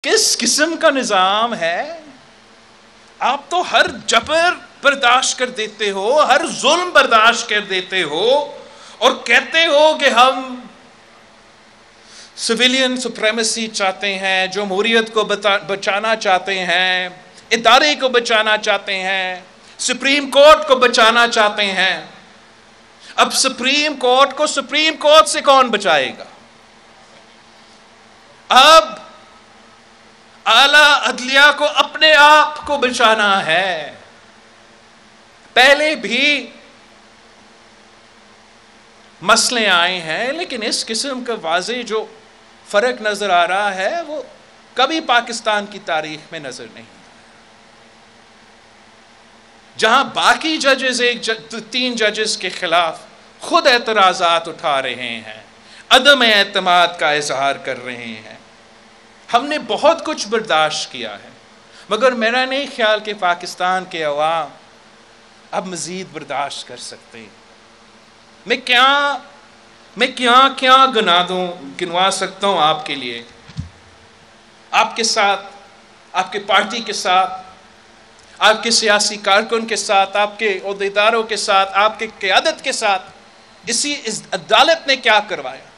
किस किस्म का निजाम है? आप तो हर जबर बर्दाश्त कर देते हो, हर जुल्म बर्दाश्त कर देते हो और कहते हो कि हम सिविलियन सुप्रीमेसी चाहते हैं, जमहूरियत को बचाना चाहते हैं, इदारे को बचाना चाहते हैं, सुप्रीम कोर्ट को बचाना चाहते हैं। अब सुप्रीम कोर्ट को सुप्रीम कोर्ट से कौन बचाएगा? अब आला अदलिया को अपने आप को बचाना है। पहले भी मसले आए हैं, लेकिन इस किस्म का वाज़े जो फर्क नजर आ रहा है वो कभी पाकिस्तान की तारीख में नजर नहीं। जहां बाकी जजेस तीन जजेस के खिलाफ खुद एतराज़ात उठा रहे हैं, अदम एतमाद का इजहार कर रहे हैं। हमने बहुत कुछ बर्दाश्त किया है, मगर मेरा नहीं ख्याल कि पाकिस्तान के अवाम अब मज़ीद बर्दाश्त कर सकते। मैं क्या क्या गिनवा सकता हूँ आपके लिए, आपके साथ, आपके पार्टी के साथ, आपके सियासी कारकुन के साथ, आपके ओहदेदारों के साथ, आपके क़यादत के साथ इस अदालत ने क्या करवाया।